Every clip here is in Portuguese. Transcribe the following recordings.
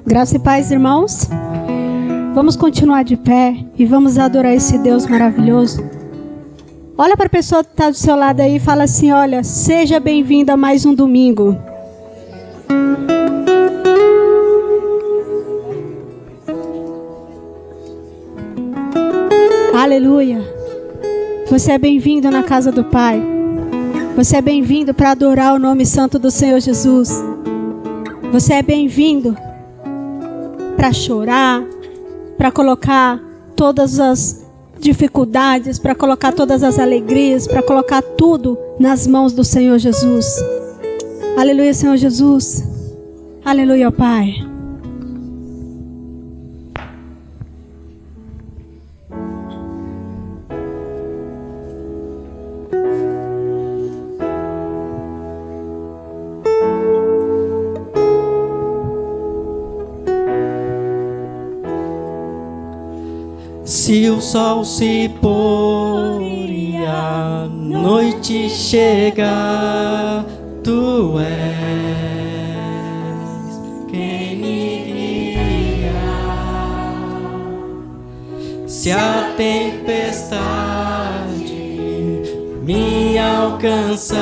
Graça e paz, irmãos. Vamos continuar de pé e vamos adorar esse Deus maravilhoso. Olha para a pessoa que está do seu lado aí e fala assim: olha, seja bem-vindo a mais um domingo. Aleluia. Você é bem-vindo na casa do Pai. Você é bem-vindo para adorar o nome santo do Senhor Jesus. Você é bem-vindo para chorar, para colocar todas as dificuldades, para colocar todas as alegrias, para colocar tudo nas mãos do Senhor Jesus. Aleluia, Senhor Jesus. Aleluia, Pai. Se o sol se pôr e a noite chegar, tu és quem me guia. Se a tempestade me alcançar,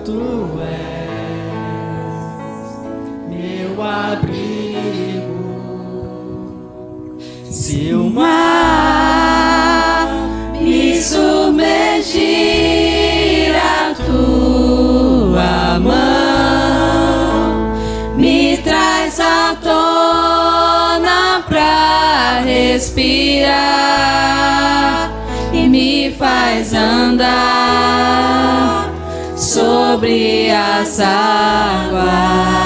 tu és meu abrigo. Se o mar me submergir, a tua mão me traz à tona pra respirar e me faz andar sobre as águas.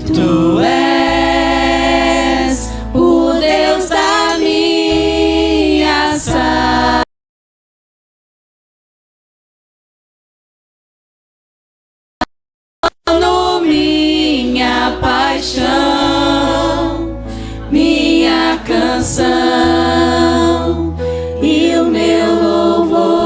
Tu és o Deus da minha salvação, minha paixão, minha canção e o meu louvor.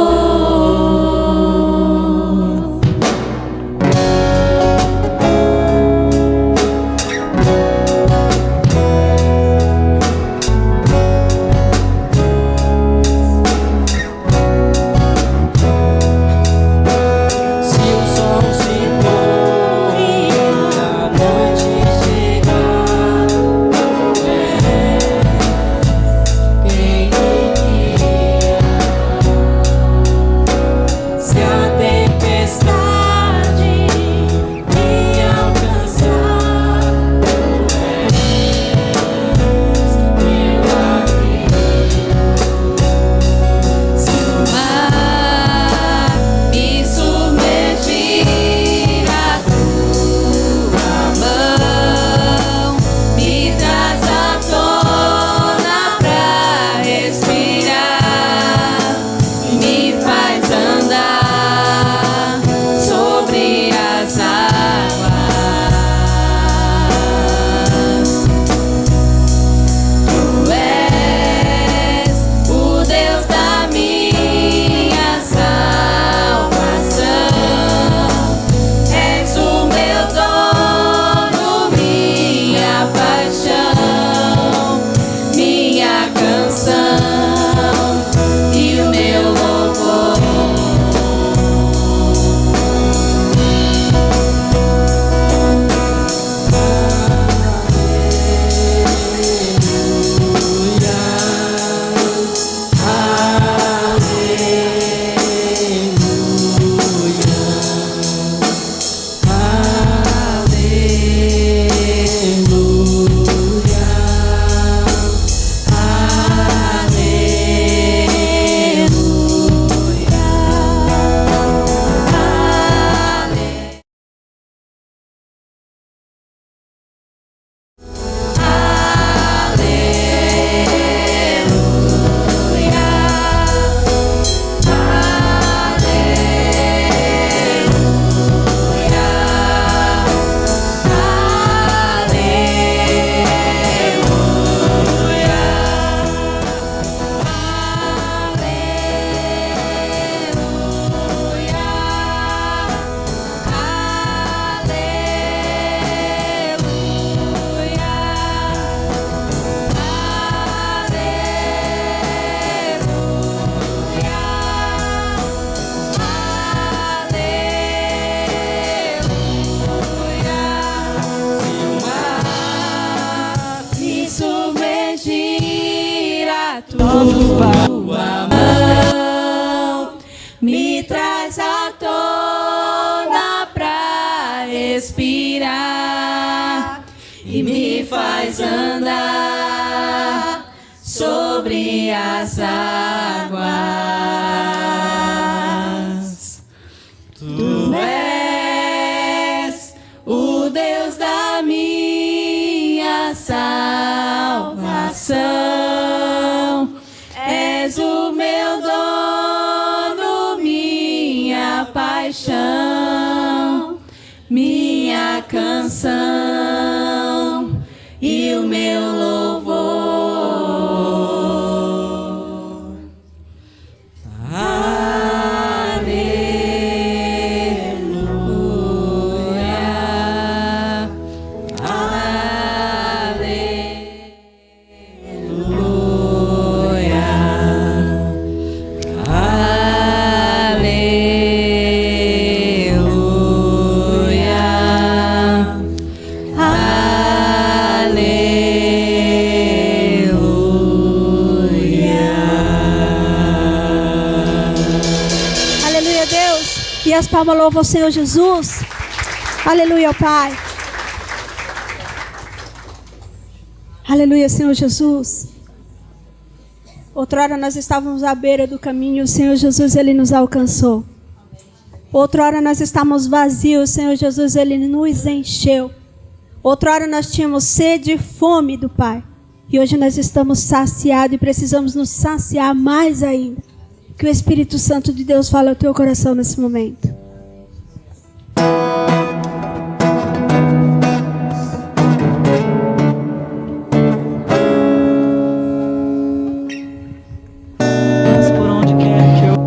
tua mão me traz à tona pra respirar e me faz andar sobre as águas. Tu és o Deus da minha salvação, és o meu dono, minha paixão, minha canção e o meu louvor. E as palmas louvam o Senhor Jesus. Aleluia, Pai. Aleluia, Senhor Jesus. Outrora nós estávamos à beira do caminho, o Senhor Jesus, Ele nos alcançou. Outrora nós estávamos vazios, o Senhor Jesus, Ele nos encheu. Outrora nós tínhamos sede e fome do Pai. E hoje nós estamos saciados e precisamos nos saciar mais ainda. Que o Espírito Santo de Deus fale ao teu coração nesse momento. Mas por onde quer que eu...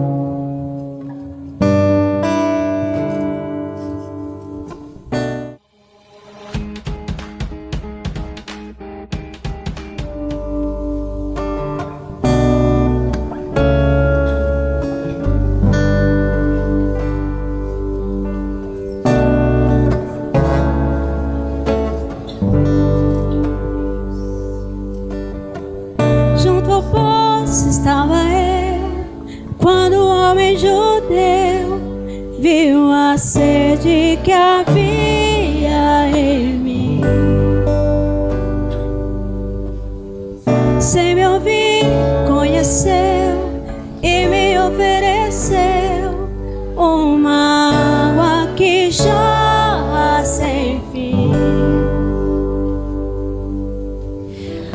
Estava eu, quando o homem judeu viu a sede que havia em mim. Sem me ouvir, conheceu e me ofereceu uma água que jorra sem fim.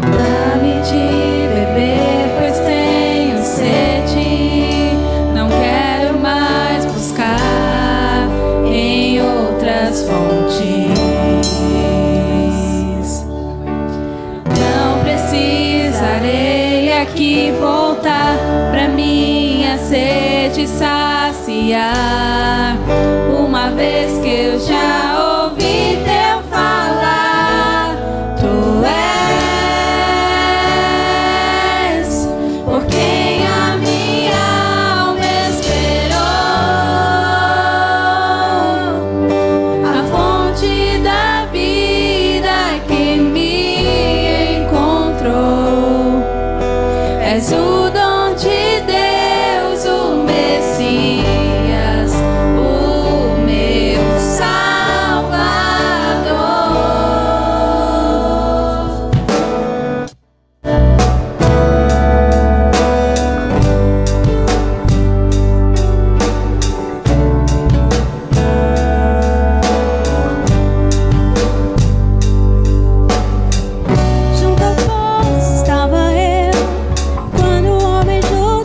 Dá-me de beber, pois tenho sede. Não quero mais buscar em outras fontes. Não precisarei aqui voltar pra minha sede saciar. Uma vez que eu já ouvi teu falar, tu és por quem a minha alma esperou, a fonte da vida que me encontrou. És o dom de Deus, o Messias, o meu Salvador. Junto ao poço estava eu, quando o homem judeu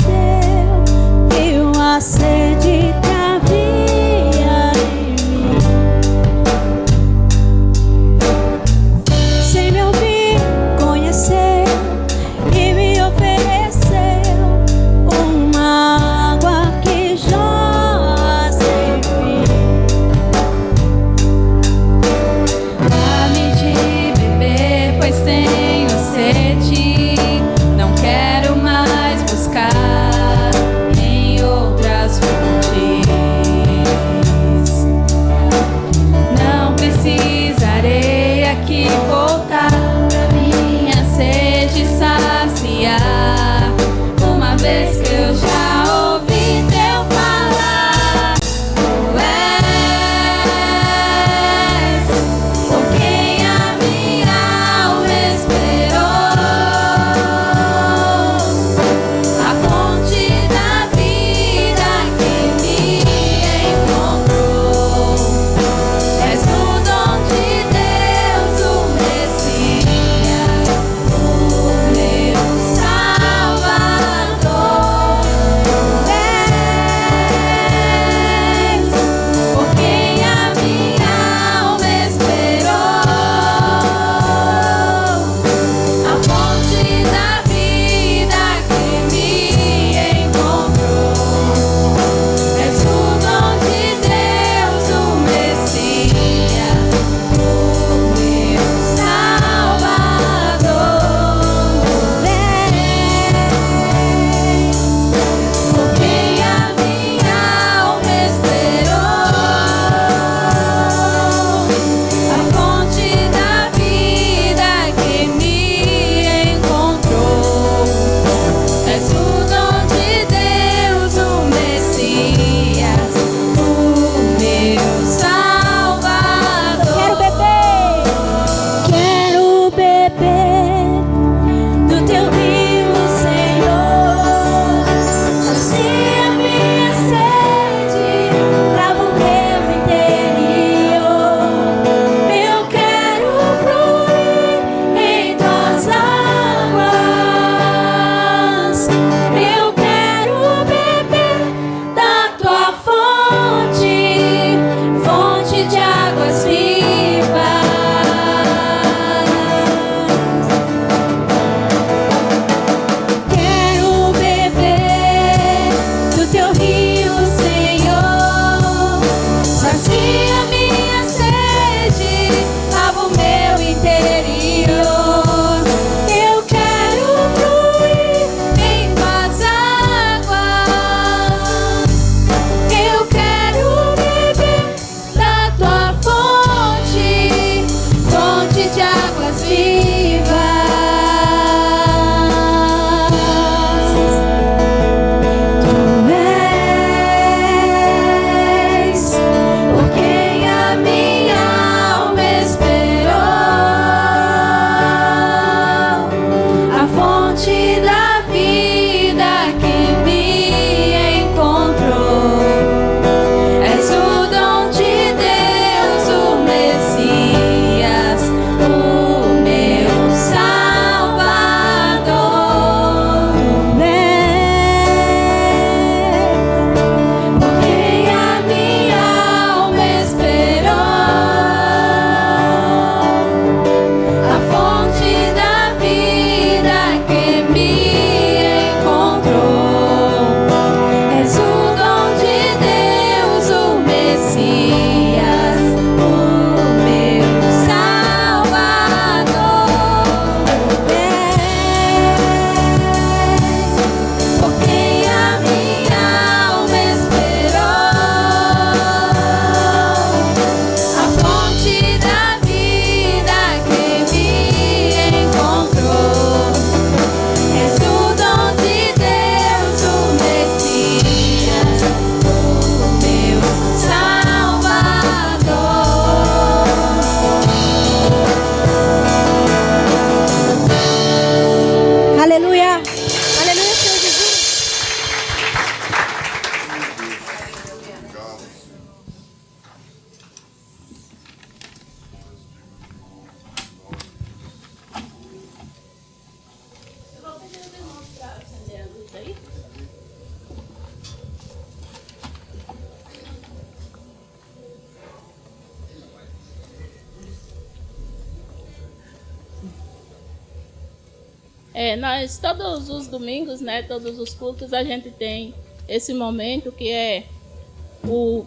Nós, todos os domingos, né, todos os cultos, a gente tem esse momento que é o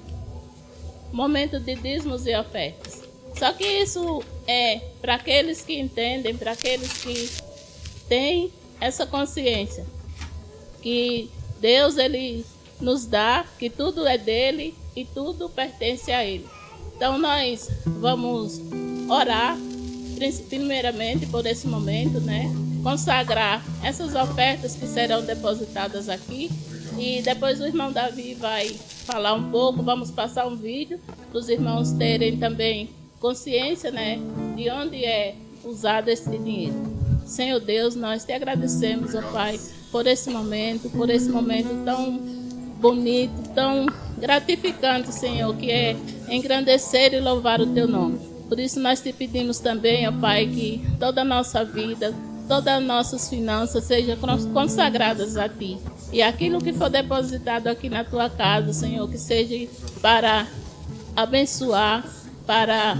momento de dízimos e ofertas. Só que isso é para aqueles que entendem, para aqueles que têm essa consciência, que Deus ele nos dá, que tudo é dele e tudo pertence a ele. Então nós vamos orar, primeiramente por esse momento, né? Consagrar essas ofertas que serão depositadas aqui e depois o irmão Davi vai falar um pouco, vamos passar um vídeo para os irmãos terem também consciência, né, de onde é usado esse dinheiro. Senhor Deus, nós te agradecemos, ó Pai, por esse momento tão bonito, tão gratificante, Senhor, que é engrandecer e louvar o teu nome. Por isso nós te pedimos também, ó Pai, que toda a nossa vida, todas as nossas finanças sejam consagradas a Ti. E aquilo que for depositado aqui na Tua casa, Senhor, que seja para abençoar, para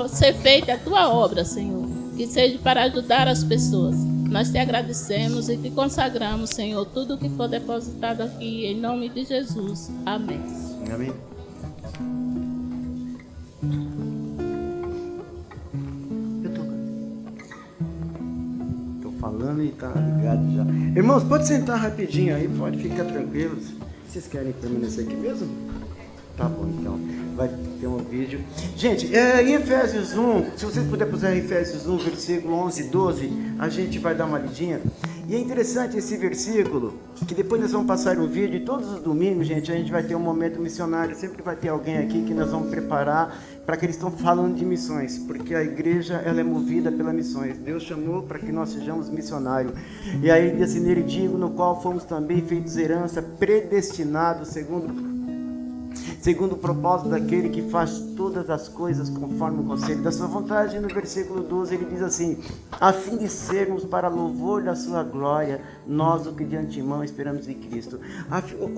ser feita a Tua obra, Senhor. Que seja para ajudar as pessoas. Nós te agradecemos e te consagramos, Senhor, tudo que for depositado aqui, em nome de Jesus. Amém. Amém. Falando e tá ligado já. Irmãos, pode sentar rapidinho aí, pode ficar tranquilos. Vocês querem permanecer aqui mesmo? Tá bom, então. Vai ter um vídeo. Gente, em Efésios 1, se vocês puderem puser Efésios 1, versículo 11 e 12, a gente vai dar uma lidinha. E é interessante esse versículo, que depois nós vamos passar um vídeo, e todos os domingos, gente, a gente vai ter um momento missionário, sempre vai ter alguém aqui que nós vamos preparar para que eles estão falando de missões, porque a igreja, ela é movida pelas missões. Deus chamou para que nós sejamos missionários. E aí diz assim, nele digo, no qual fomos também feitos herança, predestinados segundo o propósito daquele que faz todas as coisas conforme o conselho da sua vontade. No versículo 12 ele diz assim, a fim de sermos para louvor da sua glória, nós o que de antemão esperamos em Cristo.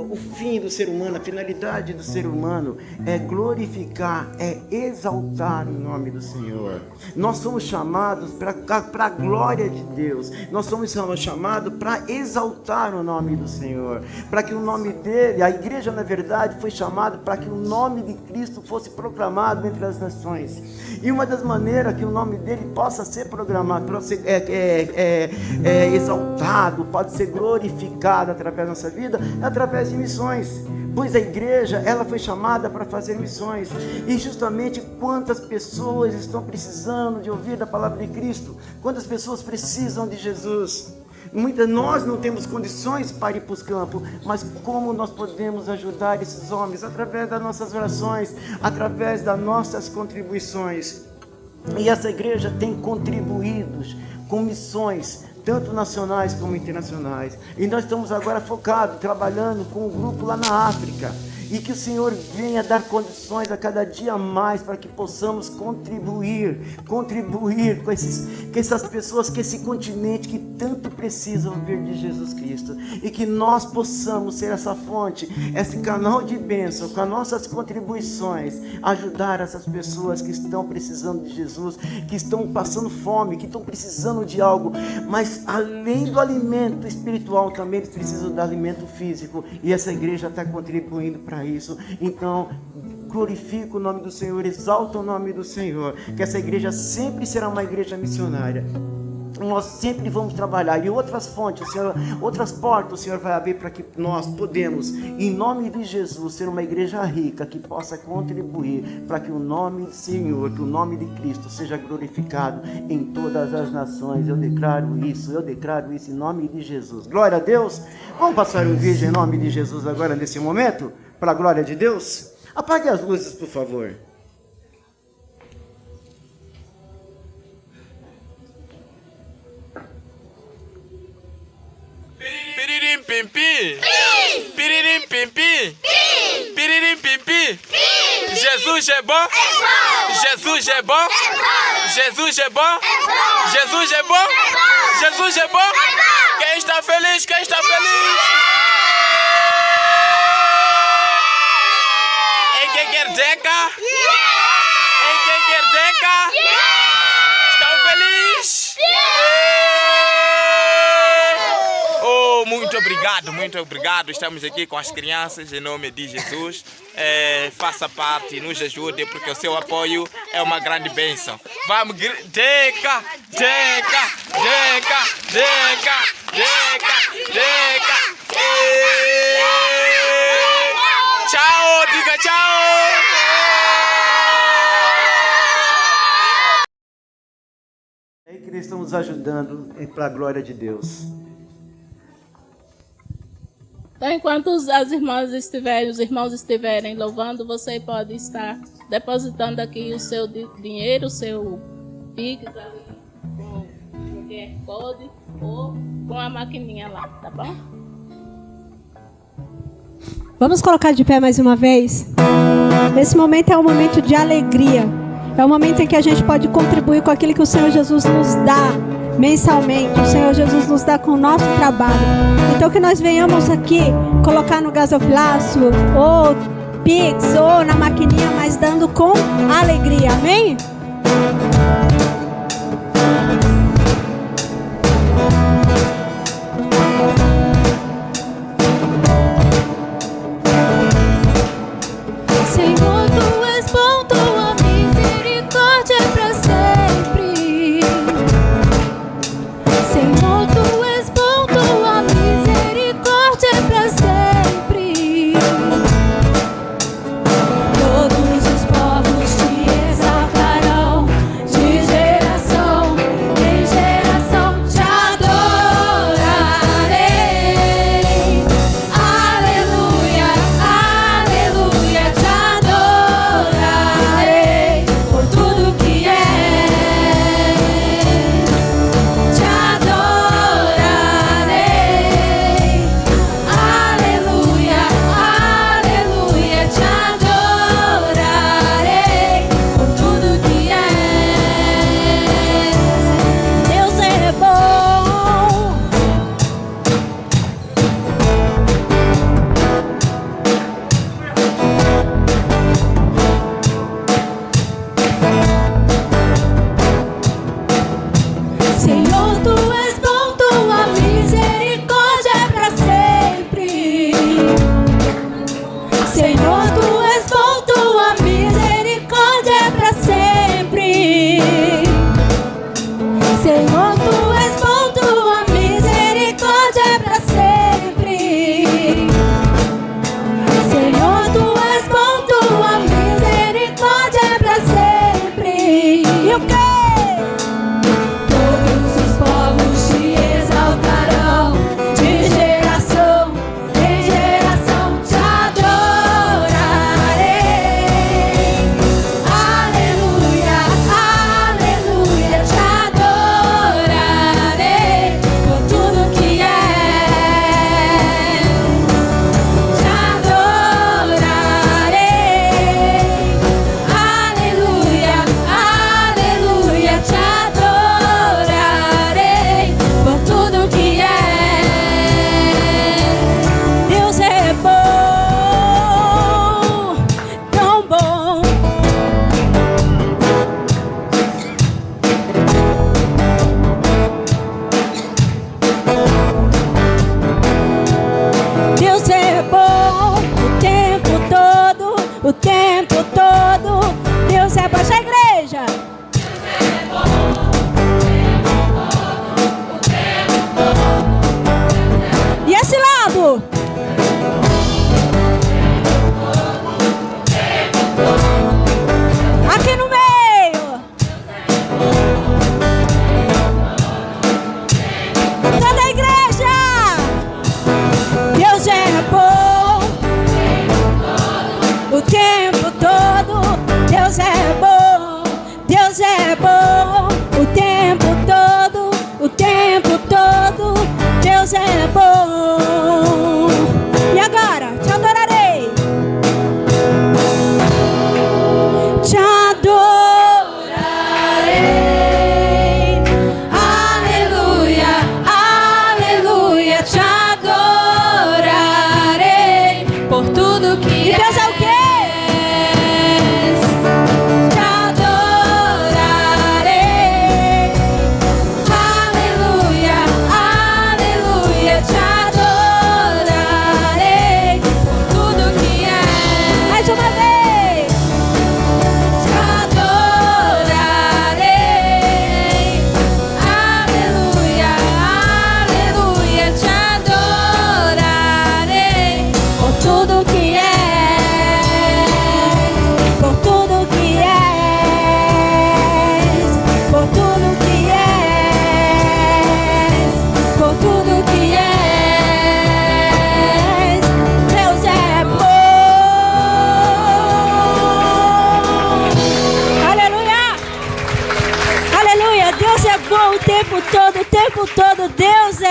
O fim do ser humano, a finalidade do ser humano é glorificar, é exaltar o nome do Senhor. Nós somos chamados para a glória de Deus, nós somos chamados para exaltar o nome do Senhor, para que o nome dele, a igreja na verdade foi chamada para que o nome de Cristo fosse proclamado entre as nações. E uma das maneiras que o nome dele possa ser proclamado, exaltado, pode ser glorificado através da nossa vida, é através de missões. Pois a igreja, ela foi chamada para fazer missões. E justamente quantas pessoas estão precisando de ouvir da palavra de Cristo? Quantas pessoas precisam de Jesus? Nós não temos condições para ir para os campos, mas como nós podemos ajudar esses homens? Através das nossas orações, através das nossas contribuições. E essa igreja tem contribuído com missões, tanto nacionais como internacionais. E nós estamos agora focados, trabalhando com um grupo lá na África. E que o Senhor venha dar condições a cada dia mais para que possamos contribuir com essas pessoas, com esse continente que tanto precisam ouvir de Jesus Cristo. E que nós possamos ser essa fonte, esse canal de bênção, com as nossas contribuições, ajudar essas pessoas que estão precisando de Jesus, que estão passando fome, que estão precisando de algo. Mas além do alimento espiritual, também eles precisam do alimento físico. E essa igreja está contribuindo para isso. Então, glorifica o nome do Senhor, exalta o nome do Senhor, que essa igreja sempre será uma igreja missionária. Nós sempre vamos trabalhar e outras fontes, o Senhor, outras portas o Senhor vai abrir para que nós podemos, em nome de Jesus, ser uma igreja rica que possa contribuir para que o nome do Senhor, que o nome de Cristo seja glorificado em todas as nações. Eu declaro isso em nome de Jesus. Glória a Deus. Vamos passar um vídeo em nome de Jesus agora nesse momento, para a glória de Deus. Apague as luzes, por favor. Piririm pim pim. Piririm pim pim. Piririm pim pim. Jesus é bom. Jesus é bom. Jesus é bom. Jesus é bom. Jesus é bom. Quem está feliz? Quem está feliz? quer Deca? Em quem quer Deca? Estão felizes? Oh, muito obrigado. Estamos aqui com as crianças em nome de Jesus. Faça parte, nos ajude, porque o seu apoio é uma grande bênção. Vamos, Deca, Deca, Deca, Deca, Deca, Deca. Tchau, diga tchau. É que eles estão nos ajudando para a glória de Deus. Então, enquanto os irmãos estiverem louvando, você pode estar depositando aqui o seu dinheiro, o seu Pix ali, com o QR Code ou com a maquininha lá, tá bom? Vamos colocar de pé mais uma vez? Esse momento é um momento de alegria. É um momento em que a gente pode contribuir com aquilo que o Senhor Jesus nos dá mensalmente. O Senhor Jesus nos dá com o nosso trabalho. Então que nós venhamos aqui colocar no gasofilaço, ou Pix, ou na maquininha, mas dando com alegria. Amém? Senhor, tu és bom, tua misericórdia é pra sempre. Senhor, tu és bom, tua misericórdia é pra sempre. Todos os povos te exaltarão, de geração em geração te adorarei. Aleluia, aleluia, te adorarei por tudo que és. Te adorarei. Aleluia, aleluia, te adorarei por tudo que és. Deus é bom. Senhor, tu és bom, tua misericórdia é pra sempre. Senhor, tu és bom, tua misericórdia é pra sempre. Senhor, tu és bom, tua misericórdia é pra sempre. Senhor, tu és bom, tua misericórdia é pra sempre. E o quê? Todos os povos te exaltarão, de geração em geração te adorarei. Aleluia, aleluia, te adorarei por tudo que és. Te adorarei. Aleluia, aleluia, te adorarei por tudo que és. Deus é bom, tão bom. Deus é bom o tempo todo, o tempo todo. Deus é bom. Essa igreja. E esse lado? Aqui no meio. Toda a igreja. Deus é bom o tempo todo. Deus é bom. Deus é bom o tempo todo. O tempo todo. Deus é bom. E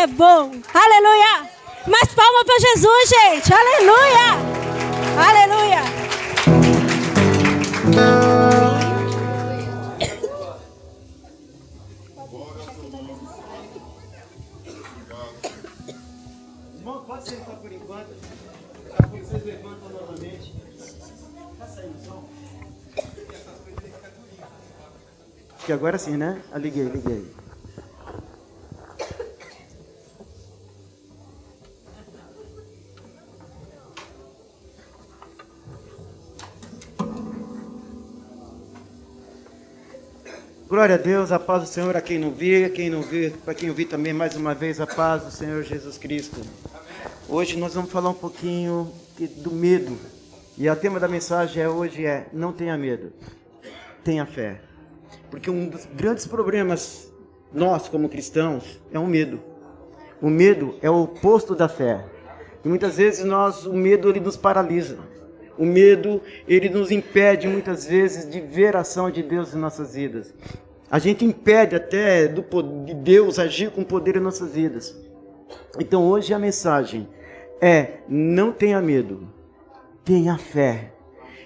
bom. Aleluia. Mais palmas para Jesus, gente. Aleluia. Aleluia. Irmão, pode sentar por enquanto. Vocês levantam novamente. Faça aí o som. Que agora sim, né? Liguei. Glória a Deus, a paz do Senhor a quem não vê, para quem ouvi também mais uma vez, a paz do Senhor Jesus Cristo. Hoje nós vamos falar um pouquinho do medo. E o tema da mensagem hoje é: não tenha medo, tenha fé. Porque um dos grandes problemas, nós como cristãos, é o medo. O medo é o oposto da fé. E muitas vezes o medo ele nos paralisa. O medo, ele nos impede muitas vezes de ver a ação de Deus em nossas vidas. A gente impede até de Deus agir com poder em nossas vidas. Então hoje a mensagem é: não tenha medo, tenha fé.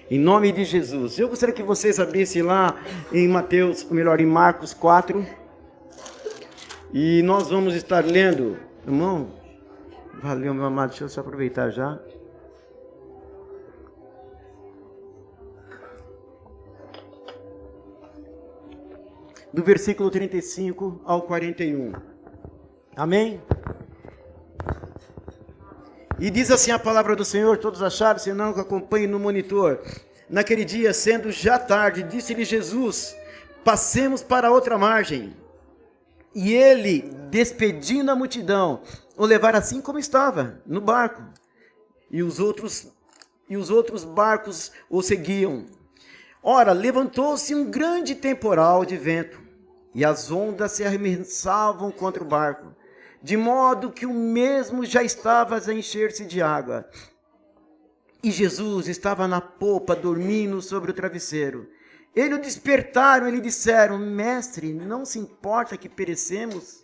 Em nome de Jesus. Eu gostaria que vocês abrissem lá em em Marcos 4. E nós vamos estar lendo. Irmão, valeu, meu amado, deixa eu só aproveitar já. Do versículo 35 ao 41. Amém? E diz assim a palavra do Senhor, todos acharam, se não, acompanhem no monitor. Naquele dia, sendo já tarde, disse-lhe Jesus: passemos para outra margem. E ele, despedindo a multidão, o levaram assim como estava, no barco. E os outros barcos o seguiam. Ora, levantou-se um grande temporal de vento, e as ondas se arremessavam contra o barco, de modo que o mesmo já estava a encher-se de água. E Jesus estava na popa, dormindo sobre o travesseiro. Eles o despertaram e lhe disseram: mestre, não se importa que perecemos?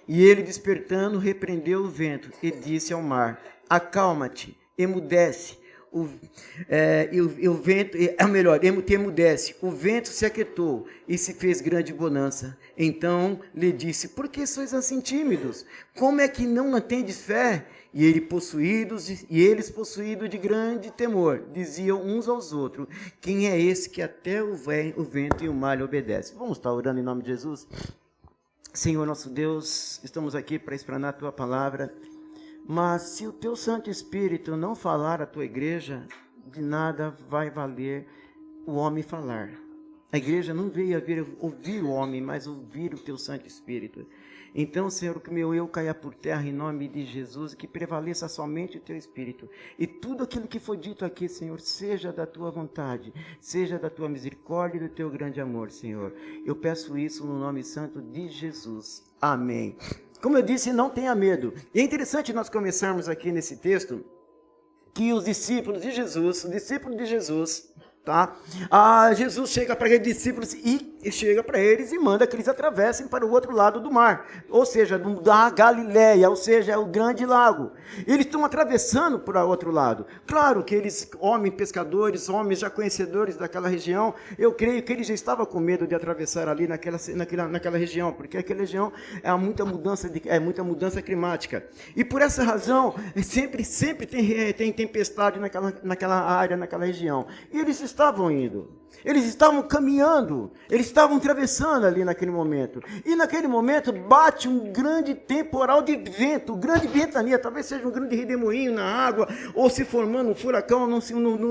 E ele, despertando, repreendeu o vento e disse ao mar: acalma-te, emudece. O vento se aquietou e se fez grande bonança. Então lhe disse: por que sois assim tímidos? Como é que não tendes fé? E eles possuídos de grande temor, diziam uns aos outros: quem é esse que até o vento e o mar lhe obedecem? Vamos estar orando em nome de Jesus? Senhor nosso Deus, estamos aqui para explanar a tua palavra. Mas se o teu Santo Espírito não falar à tua igreja, de nada vai valer o homem falar. A igreja não veio ouvir o homem, mas ouvir o teu Santo Espírito. Então, Senhor, que meu eu caia por terra em nome de Jesus, que prevaleça somente o teu Espírito. E tudo aquilo que foi dito aqui, Senhor, seja da tua vontade, seja da tua misericórdia e do teu grande amor, Senhor. Eu peço isso no nome santo de Jesus. Amém. Como eu disse, não tenha medo. E é interessante nós começarmos aqui nesse texto que os discípulos de Jesus, tá? Jesus chega para aqueles discípulos e chega para eles e manda que eles atravessem para o outro lado do mar, ou seja, da Galileia, ou seja, é o grande lago. Eles estão atravessando para o outro lado. Claro que eles, homens pescadores, homens já conhecedores daquela região, eu creio que eles já estavam com medo de atravessar ali naquela região, porque aquela região é muita mudança climática. E por essa razão, sempre tem tempestade naquela área, naquela região. E eles estavam indo. Eles estavam caminhando, eles estavam atravessando ali naquele momento. E naquele momento bate um grande temporal de vento, grande ventania, talvez seja um grande redemoinho na água, ou se formando um furacão, não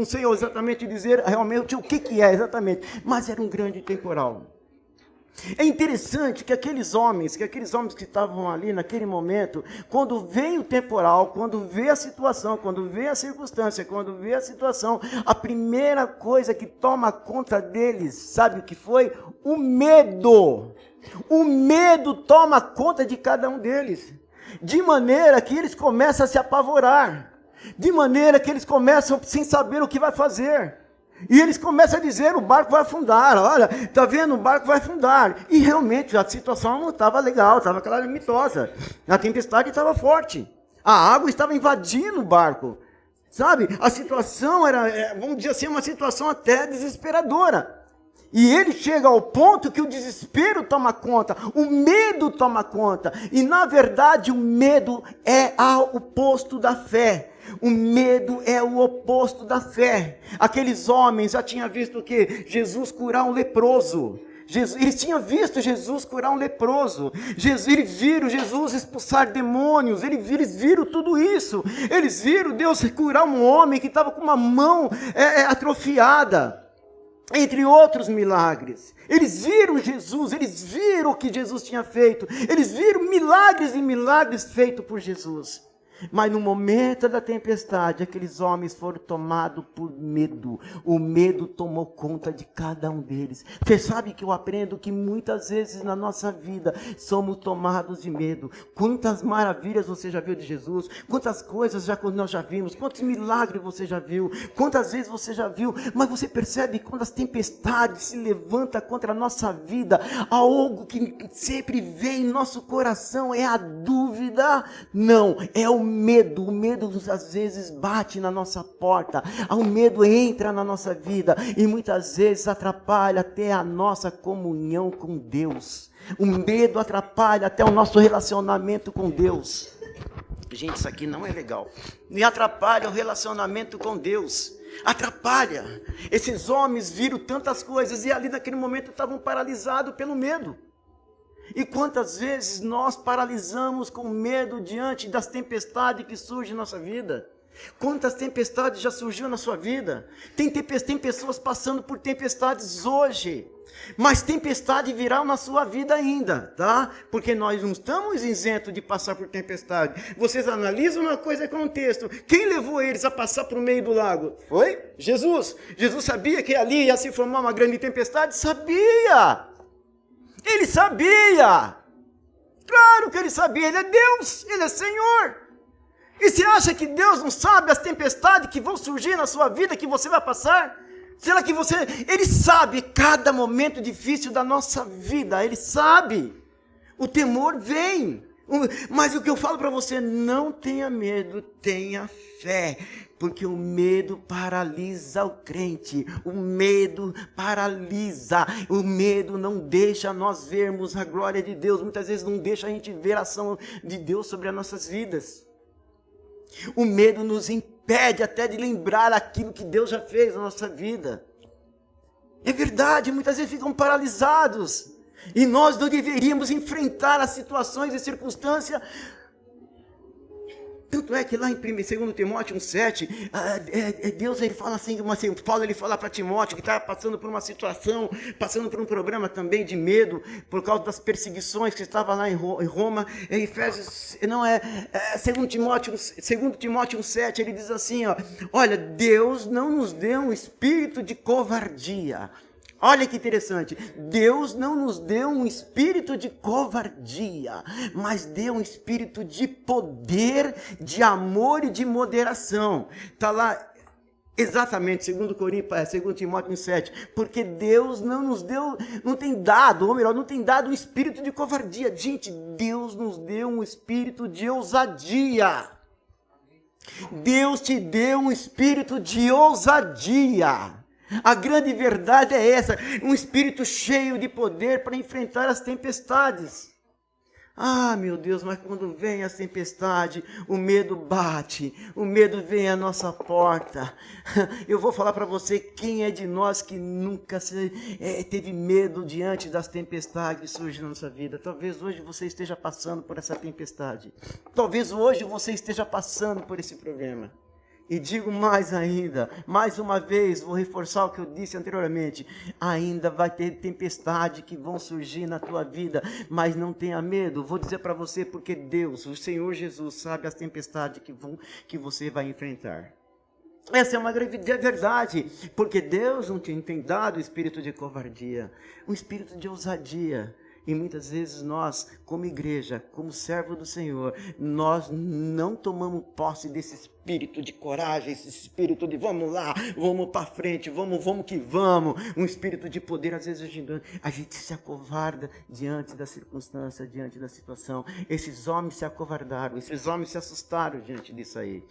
sei exatamente dizer realmente o que é exatamente, mas era um grande temporal. É interessante que aqueles homens que estavam ali naquele momento, quando vem o temporal, quando vê a situação, quando vê a circunstância, quando vê a situação, a primeira coisa que toma conta deles, sabe o que foi? O medo. O medo toma conta de cada um deles, de maneira que eles começam a se apavorar, de maneira que eles começam sem saber o que vai fazer. E eles começam a dizer, o barco vai afundar, olha, está vendo, o barco vai afundar. E realmente a situação não estava legal, estava calamitosa. A tempestade estava forte. A água estava invadindo o barco. Sabe, a situação era, vamos dizer assim, uma situação até desesperadora. E ele chega ao ponto que o desespero toma conta, o medo toma conta. E na verdade o medo é o oposto da fé. O medo é o oposto da fé. Aqueles homens já tinham visto o quê? Jesus curar um leproso. Eles tinham visto Jesus curar um leproso. Eles viram Jesus expulsar demônios. Eles viram tudo isso. Eles viram Deus curar um homem que estava com uma mão atrofiada. Entre outros milagres. Eles viram Jesus, eles viram o que Jesus tinha feito. Eles viram milagres e milagres feitos por Jesus. Mas no momento da tempestade, aqueles homens foram tomados por medo. O medo tomou conta de cada um deles. Você sabe que eu aprendo que muitas vezes na nossa vida somos tomados de medo. Quantas maravilhas você já viu de Jesus? Quantas coisas nós já vimos? Quantos milagres você já viu? Quantas vezes você já viu? Mas você percebe que quando as tempestades se levantam contra a nossa vida, algo que sempre vem em nosso coração é a dúvida. Não, é o medo às vezes bate na nossa porta, o medo entra na nossa vida e muitas vezes atrapalha até a nossa comunhão com Deus. O medo atrapalha até o nosso relacionamento com Deus. Gente, isso aqui não é legal. E atrapalha o relacionamento com Deus. Atrapalha. Esses homens viram tantas coisas e ali naquele momento estavam paralisados pelo medo. E quantas vezes nós paralisamos com medo diante das tempestades que surgem na nossa vida? Quantas tempestades já surgiu na sua vida? Tem pessoas passando por tempestades hoje, mas tempestade virá na sua vida ainda, tá? Porque nós não estamos isentos de passar por tempestade. Vocês analisam uma coisa com o texto. Quem levou eles a passar por meio do lago? Foi Jesus. Jesus sabia que ali ia se formar uma grande tempestade? Sabia! Ele sabia, claro que ele sabia, ele é Deus, ele é Senhor. E você acha que Deus não sabe as tempestades que vão surgir na sua vida, que você vai passar? Será que ele sabe cada momento difícil da nossa vida, ele sabe. O temor vem, mas o que eu falo para você, não tenha medo, tenha fé. Porque o medo paralisa o crente, o medo paralisa, o medo não deixa nós vermos a glória de Deus, muitas vezes não deixa a gente ver a ação de Deus sobre as nossas vidas. O medo nos impede até de lembrar aquilo que Deus já fez na nossa vida. É verdade, muitas vezes ficam paralisados, e nós não deveríamos enfrentar as situações e circunstâncias. Tanto é que lá em 2 Timóteo 1,7, Deus ele fala assim, Paulo ele fala para Timóteo que está passando por uma situação, passando por um problema também de medo, por causa das perseguições que estava lá em Roma. Efésios, 2 Timóteo 1,7, ele diz assim, olha, Deus não nos deu um espírito de covardia. Olha que interessante, Deus não nos deu um espírito de covardia, mas deu um espírito de poder, de amor e de moderação. Está lá exatamente, 2 Timóteo 1,7, porque Deus não tem dado um espírito de covardia. Gente, Deus nos deu um espírito de ousadia. Deus te deu um espírito de ousadia. A grande verdade é essa, um espírito cheio de poder para enfrentar as tempestades. Ah, meu Deus, mas quando vem a tempestade, o medo bate, o medo vem à nossa porta. Eu vou falar para você, quem é de nós que nunca teve medo diante das tempestades que surgem na nossa vida? Talvez hoje você esteja passando por essa tempestade. Talvez hoje você esteja passando por esse problema. E digo mais ainda, mais uma vez, vou reforçar o que eu disse anteriormente, ainda vai ter tempestade que vão surgir na tua vida, mas não tenha medo, vou dizer para você, porque Deus, o Senhor Jesus, sabe as tempestades que você vai enfrentar. Essa é uma grande verdade, porque Deus não tem dado o espírito de covardia, um espírito de ousadia. E muitas vezes nós, como igreja, como servo do Senhor, nós não tomamos posse desse espírito espírito de coragem, esse espírito de vamos lá, vamos para frente, vamos que vamos, um espírito de poder. Às vezes a gente se acovarda diante da circunstância, diante da situação. Esses homens se acovardaram, esses homens se assustaram diante disso aí.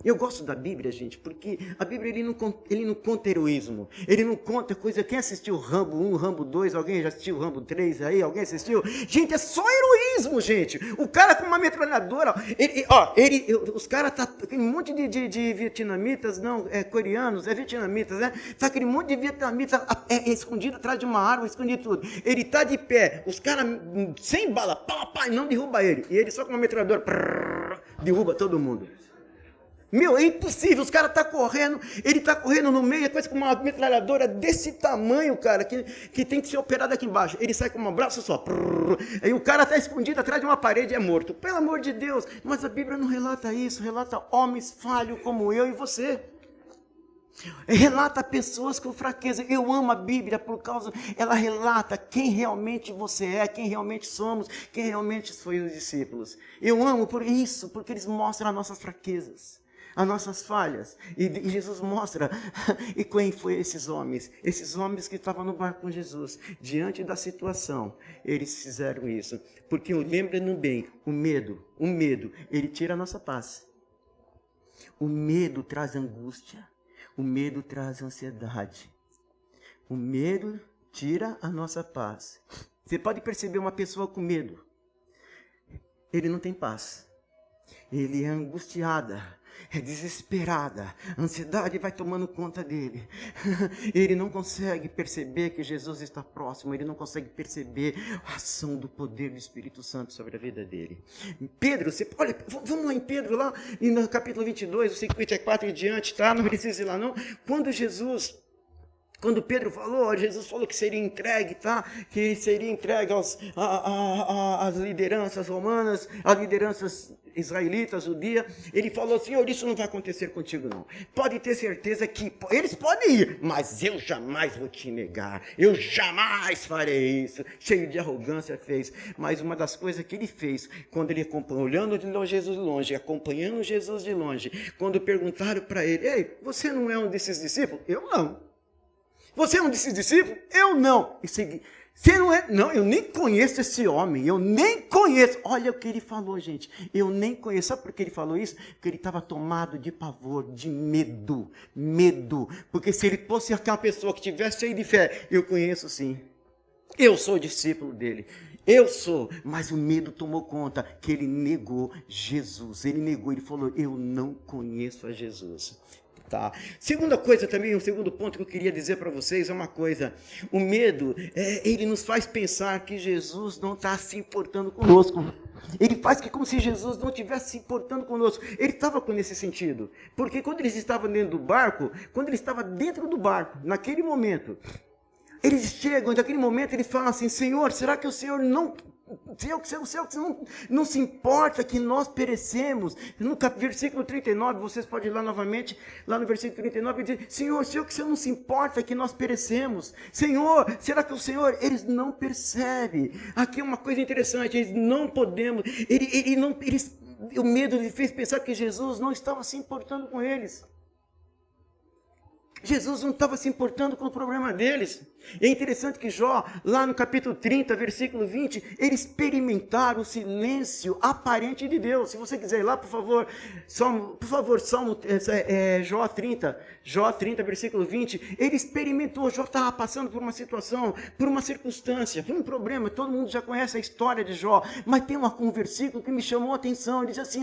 Eu gosto da Bíblia, gente, porque a Bíblia ele não conta heroísmo, ele não conta coisa. Quem assistiu Rambo 1, Rambo 2, alguém já assistiu Rambo 3 aí? Alguém assistiu? Gente, é só heroísmo, gente. O cara com uma metralhadora, os caras tá aquele monte de vietnamitas, não, coreanos, vietnamitas, né? Tá aquele monte de vietnamitas escondido atrás de uma árvore, escondido tudo. Ele tá de pé, os caras sem bala, pá, não derruba ele. E ele só com uma metralhadora, derruba todo mundo. Meu, é impossível, os caras correndo, ele tá correndo no meio, é coisa com uma metralhadora desse tamanho, cara, que tem que ser operado aqui embaixo. Ele sai com um braço só. Aí o cara tá escondido atrás de uma parede e é morto. Pelo amor de Deus, mas a Bíblia não relata isso, relata homens falhos como eu e você. Relata pessoas com fraqueza. Eu amo a Bíblia por causa, ela relata quem realmente você é, quem realmente somos, quem realmente foi os discípulos. Eu amo por isso, porque eles mostram as nossas fraquezas, as nossas falhas. E Jesus mostra. E quem foi esses homens? Esses homens que estavam no barco com Jesus, diante da situação, eles fizeram isso. Porque, lembrem bem, o medo, ele tira a nossa paz. O medo traz angústia. O medo traz ansiedade. O medo tira a nossa paz. Você pode perceber uma pessoa com medo. Ele não tem paz. Ele é angustiada, é desesperada. A ansiedade vai tomando conta dele. Ele não consegue perceber que Jesus está próximo. Ele não consegue perceber a ação do poder do Espírito Santo sobre a vida dele. Pedro, olha, vamos lá em Pedro, lá no capítulo 22, o 54 e diante, tá? Não precisa ir lá não. Quando Pedro falou, Jesus falou que seria entregue, tá? Que seria entregue às lideranças romanas, às lideranças israelitas, judia. Ele falou, Senhor, isso não vai acontecer contigo não. Pode ter certeza que eles podem ir, mas eu jamais vou te negar. Eu jamais farei isso. Cheio de arrogância fez. Mas uma das coisas que ele fez, quando ele olhando Jesus de longe, acompanhando Jesus de longe, quando perguntaram para ele, ei, você não é um desses discípulos? Eu não. Você é um desses discípulos? Eu não. Você não é? Não, eu nem conheço esse homem. Eu nem conheço. Olha o que ele falou, gente. Eu nem conheço. Sabe por que ele falou isso? Porque ele estava tomado de pavor, de medo. Medo. Porque se ele fosse aquela pessoa que tivesse cheio de fé, eu conheço sim. Eu sou discípulo dele. Eu sou. Mas o medo tomou conta que ele negou Jesus. Ele negou, ele falou, eu não conheço a Jesus. Tá. Segunda coisa também, um segundo ponto que eu queria dizer para vocês é uma coisa. O medo, ele nos faz pensar que Jesus não está se importando conosco. Ele faz que como se Jesus não estivesse se importando conosco. Ele estava com esse sentido. Porque quando eles estavam dentro do barco, naquele momento, eles chegam, naquele momento eles falam assim, Senhor, será que o Senhor não se importa que nós perecemos? No versículo 39, vocês podem ir lá novamente, lá no versículo 39, ele diz, Senhor, que o Senhor não se importa que nós perecemos? Senhor, será que o Senhor, eles não percebem? Aqui é uma coisa interessante, eles não podemos, o medo lhe fez pensar que Jesus não estava se importando com eles. Jesus não estava se importando com o problema deles. É interessante que Jó, lá no capítulo 30, versículo 20, eles experimentaram o silêncio aparente de Deus. Se você quiser ir lá, por favor, Jó 30, versículo 20, ele experimentou, Jó estava passando por uma situação, por uma circunstância, por um problema, todo mundo já conhece a história de Jó, mas tem um versículo que me chamou a atenção, ele diz assim,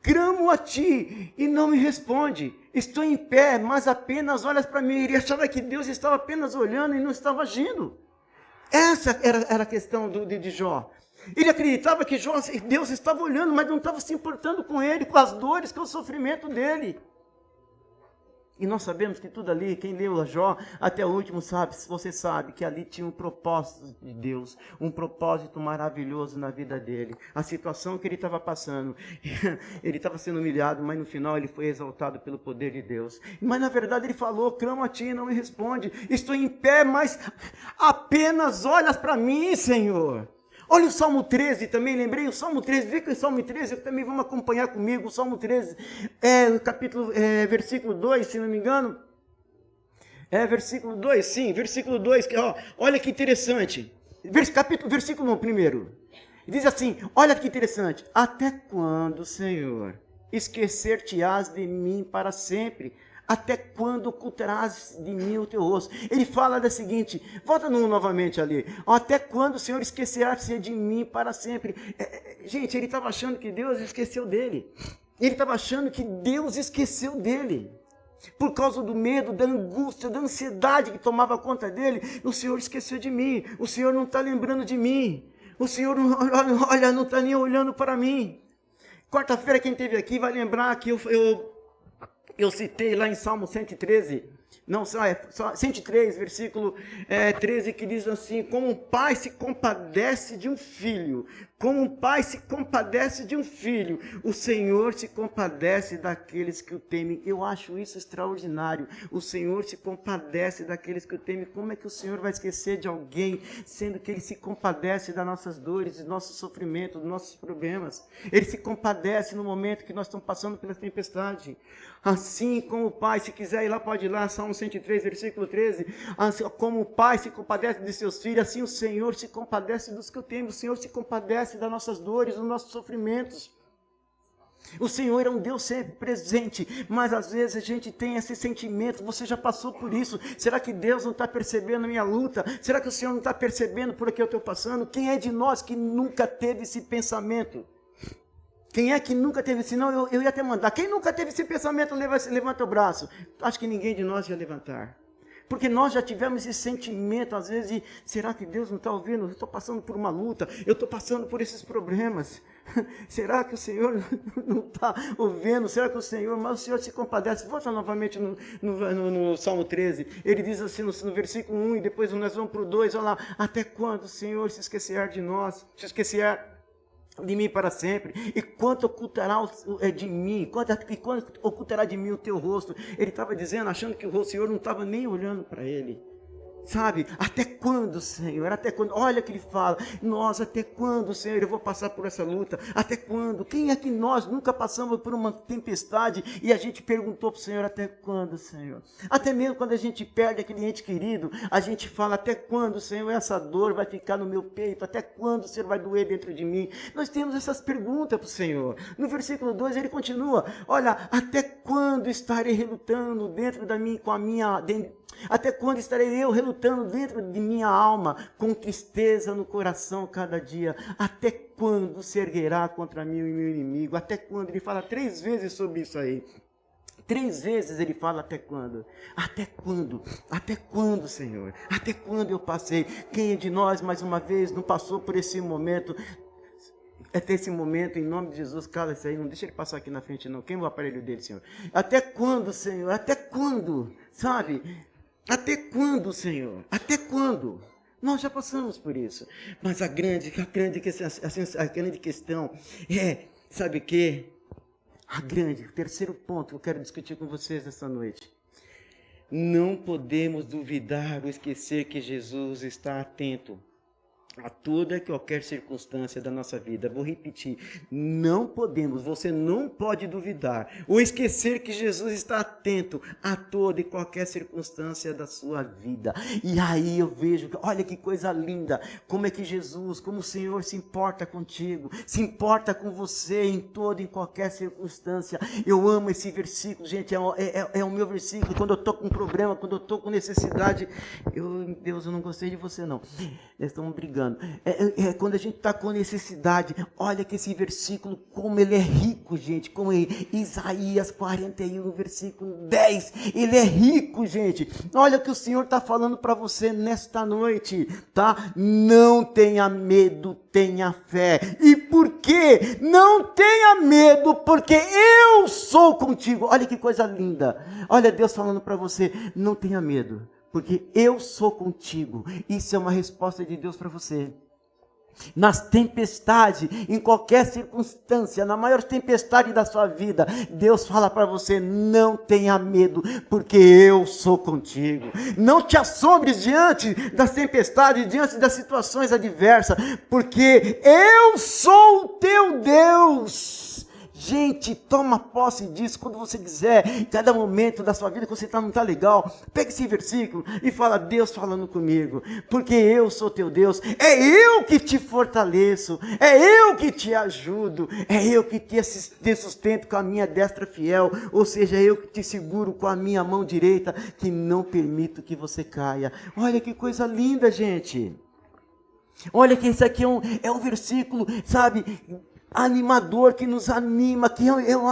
clamo a ti e não me responde. Estou em pé, mas apenas olhas para mim. Ele achava que Deus estava apenas olhando e não estava agindo. Essa era a questão de Jó. Ele acreditava que Deus estava olhando, mas não estava se importando com ele, com as dores, com o sofrimento dele. E nós sabemos que tudo ali, quem leu a Jó até o último você sabe que ali tinha um propósito de Deus, um propósito maravilhoso na vida dele. A situação que ele estava passando, ele estava sendo humilhado, mas no final ele foi exaltado pelo poder de Deus. Mas na verdade ele falou, clamo a ti e não me responde. Estou em pé, mas apenas olhas para mim, Senhor. Olha o Salmo 13 também, lembrei o Salmo 13, vê que o Salmo 13 também vamos acompanhar comigo, o Salmo 13, versículo 2, se não me engano. Versículo 2, sim, versículo 2, olha que interessante. Versículo 1 primeiro. Diz assim, olha que interessante. Até quando, Senhor, esquecer-te-ás de mim para sempre? Até quando ocultarás de mim o teu rosto? Ele fala da seguinte, volta novamente ali. Até quando, Senhor, esquecerá-se de mim para sempre? Gente, ele estava achando que Deus esqueceu dele. Ele estava achando que Deus esqueceu dele. Por causa do medo, da angústia, da ansiedade que tomava conta dele, o Senhor esqueceu de mim. O Senhor não está lembrando de mim. O Senhor, olha, não está nem olhando para mim. Quarta-feira, quem esteve aqui vai lembrar que eu citei lá em Salmo 113, 103, versículo 13, que diz assim, como um pai se compadece de um filho, como um pai se compadece de um filho, o Senhor se compadece daqueles que o temem. Eu acho isso extraordinário. O Senhor se compadece daqueles que o temem. Como é que o Senhor vai esquecer de alguém, sendo que Ele se compadece das nossas dores, dos nossos sofrimentos, dos nossos problemas? Ele se compadece no momento que nós estamos passando pela tempestade. Assim como o pai, se quiser ir lá, pode ir lá, Salmo 103, versículo 13. Assim, como o pai se compadece de seus filhos, assim o Senhor se compadece dos que o temem. O Senhor se compadece das nossas dores, dos nossos sofrimentos. O Senhor é um Deus sempre presente, mas às vezes a gente tem esse sentimento. Você já passou por isso. Será que Deus não está percebendo a minha luta? Será que o Senhor não está percebendo por que eu estou passando? Quem é de nós que nunca teve esse pensamento? Quem é que nunca teve esse? Não, eu ia até mandar. Quem nunca teve esse pensamento, levanta o braço. Acho que ninguém de nós ia levantar. Porque nós já tivemos esse sentimento, às vezes, de, será que Deus não está ouvindo? Eu estou passando por uma luta, eu estou passando por esses problemas. Será que o Senhor não está ouvindo? Será que o Senhor, mas o Senhor se compadece? Volta novamente no Salmo 13, ele diz assim no versículo 1, e depois nós vamos para o 2, olha lá, até quando o Senhor se esquecerá de nós, se esquecerá de mim para sempre, e quanto ocultará de mim, quanto ocultará de mim o teu rosto? Ele estava dizendo, achando que o Senhor não estava nem olhando para ele. Sabe, até quando, Senhor? Até quando? Olha que ele fala, nós, até quando, Senhor, eu vou passar por essa luta? Até quando? Quem é que nós nunca passamos por uma tempestade e a gente perguntou para o Senhor, até quando, Senhor? Até mesmo quando a gente perde aquele ente querido, a gente fala, até quando, Senhor, essa dor vai ficar no meu peito? Até quando, Senhor, vai doer dentro de mim? Nós temos essas perguntas para o Senhor. No versículo 2 ele continua, olha, até quando estarei relutando dentro da minha, até quando estarei eu relutando dentro de minha alma, com tristeza no coração cada dia? Até quando se erguerá contra mim o meu inimigo? Até quando? Ele fala 3 vezes sobre isso aí. 3 vezes ele fala até quando? Até quando? Até quando, Senhor? Até quando eu passei? Quem de nós, mais uma vez, não passou por esse momento? Até esse momento, em nome de Jesus, cala isso aí, não deixa ele passar aqui na frente não. Queima o aparelho dele, Senhor. Até quando, Senhor? Até quando? Sabe? Até quando, Senhor? Até quando? Nós já passamos por isso. Mas a grande questão é, sabe o quê? O terceiro ponto que eu quero discutir com vocês essa noite. Não podemos duvidar ou esquecer que Jesus está atento a toda e qualquer circunstância da nossa vida. Vou repetir, não podemos, você não pode duvidar ou esquecer que Jesus está atento a toda e qualquer circunstância da sua vida. E aí eu vejo, olha que coisa linda, como é que Jesus, como o Senhor se importa contigo, se importa com você em toda e qualquer circunstância. Eu amo esse versículo, gente, é o meu versículo. Quando eu estou com um problema, quando eu estou com necessidade, Deus, eu não gostei de você não, eles estão brigando. Quando a gente está com necessidade, olha que esse versículo, como ele é rico, gente, como Isaías 41, versículo 10, ele é rico, gente. Olha o que o Senhor está falando para você nesta noite, tá? Não tenha medo, tenha fé. E por quê? Não tenha medo, porque eu sou contigo. Olha que coisa linda. Olha Deus falando para você, não tenha medo, porque eu sou contigo. Isso é uma resposta de Deus para você. Nas tempestades, em qualquer circunstância, na maior tempestade da sua vida, Deus fala para você: não tenha medo, porque eu sou contigo. Não te assombres diante das tempestades, diante das situações adversas, porque eu sou o teu Deus. Gente, toma posse disso quando você quiser, em cada momento da sua vida que você não está legal. Pega esse versículo e fala: Deus falando comigo, porque eu sou teu Deus, é eu que te fortaleço, é eu que te ajudo, é eu que te sustento com a minha destra fiel, ou seja, é eu que te seguro com a minha mão direita, que não permito que você caia. Olha que coisa linda, gente. Olha que esse aqui é um versículo, sabe, animador, que nos anima, que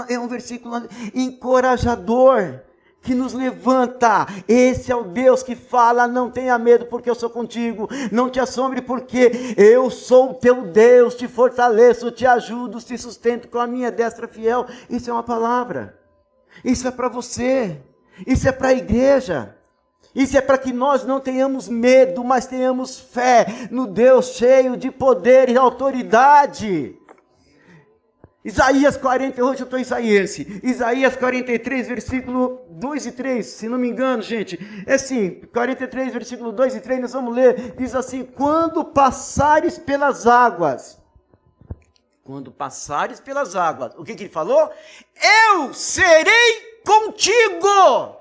é um versículo encorajador, que nos levanta. Esse é o Deus que fala: não tenha medo, porque eu sou contigo. Não te assombre, porque eu sou o teu Deus, te fortaleço, te ajudo, te sustento com a minha destra fiel. Isso é uma palavra. Isso é para você. Isso é para a igreja. Isso é para que nós não tenhamos medo, mas tenhamos fé no Deus cheio de poder e autoridade. Isaías 40, hoje eu estou isaiense. Isaías 43, versículo 2 e 3, se não me engano, gente. É assim, 43, versículo 2 e 3, nós vamos ler. Diz assim: quando passares pelas águas. Quando passares pelas águas. O que ele falou? Eu serei contigo.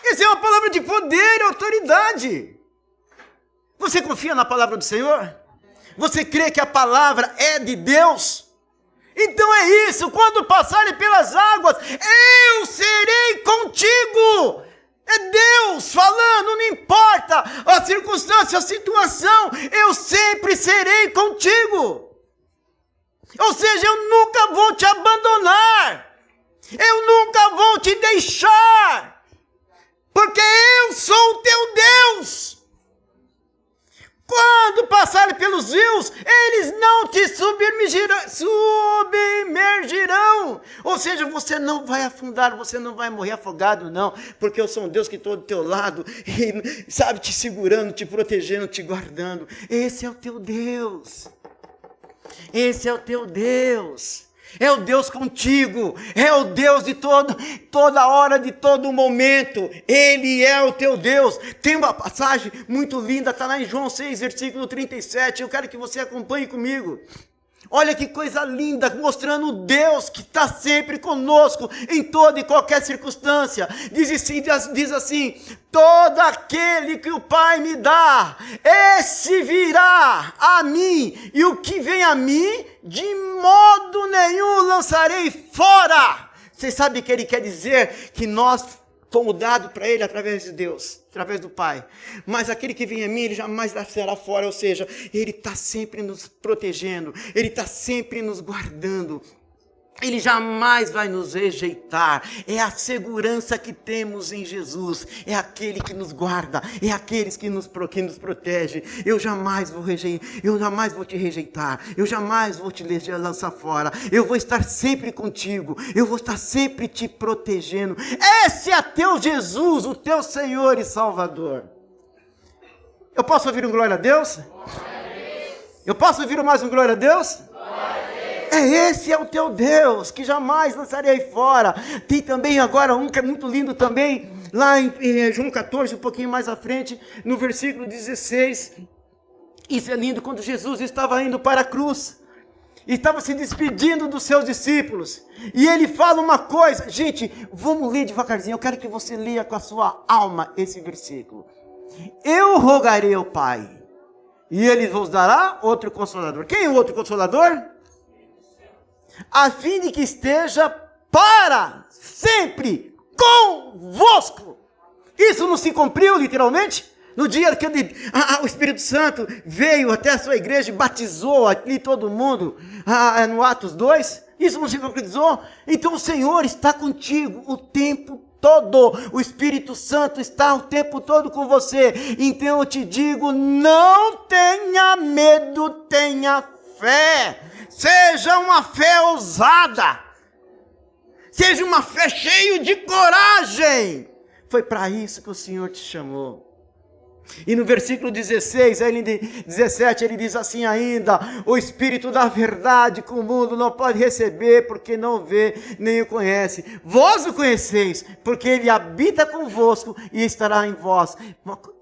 Essa é uma palavra de poder e autoridade. Você confia na palavra do Senhor? Você crê que a palavra é de Deus? Então é isso: quando passarem pelas águas, eu serei contigo. É Deus falando, não importa a circunstância, a situação, eu sempre serei contigo. Ou seja, eu nunca vou te abandonar, eu nunca vou te deixar, porque eu sou o teu Deus. Quando passarem pelos rios, eles não te submergirão. Ou seja, você não vai afundar, você não vai morrer afogado, não. Porque eu sou um Deus que estou do teu lado, e, sabe, te segurando, te protegendo, te guardando. Esse é o teu Deus. Esse é o teu Deus. É o Deus contigo, é o Deus de toda hora, de todo momento. Ele é o teu Deus. Tem uma passagem muito linda, está lá em João 6, versículo 37. Eu quero que você acompanhe comigo. Olha que coisa linda, mostrando o Deus que está sempre conosco, em toda e qualquer circunstância. Diz assim: todo aquele que o Pai me dá, esse virá a mim, e o que vem a mim, de modo nenhum lançarei fora. Vocês sabem o que ele quer dizer? Que nós fomos dados para ele através de Deus, através do Pai. Mas aquele que vem a mim, ele jamais será fora. Ou seja, ele está sempre nos protegendo, ele está sempre nos guardando. Ele jamais vai nos rejeitar. É a segurança que temos em Jesus. É aquele que nos guarda. É aquele que nos protege. Eu jamais vou te rejeitar. Eu jamais vou te lançar fora. Eu vou estar sempre contigo. Eu vou estar sempre te protegendo. Esse é teu Jesus, o teu Senhor e Salvador. Eu posso ouvir um glória a Deus? Eu posso ouvir mais um glória a Deus? Esse é o teu Deus, que jamais lançarei fora. Tem também agora um que é muito lindo também, lá em João 14, um pouquinho mais à frente, no versículo 16. Isso é lindo, quando Jesus estava indo para a cruz, estava se despedindo dos seus discípulos, e ele fala uma coisa. Gente, vamos ler devagarzinho, eu quero que você leia com a sua alma esse versículo. Eu rogarei ao Pai, e ele vos dará outro Consolador. Quem é o outro Consolador? A fim de que esteja para sempre convosco. Isso não se cumpriu literalmente? No dia que o Espírito Santo veio até a sua igreja e batizou ali todo mundo, no Atos 2, isso não se concretizou? Então o Senhor está contigo o tempo todo. O Espírito Santo está o tempo todo com você. Então eu te digo, não tenha medo, tenha fé. Seja uma fé ousada. Seja uma fé cheia de coragem. Foi para isso que o Senhor te chamou. E no versículo 16, 17, ele diz assim ainda: o Espírito da verdade que o mundo não pode receber, porque não vê nem o conhece. Vós o conheceis, porque ele habita convosco e estará em vós.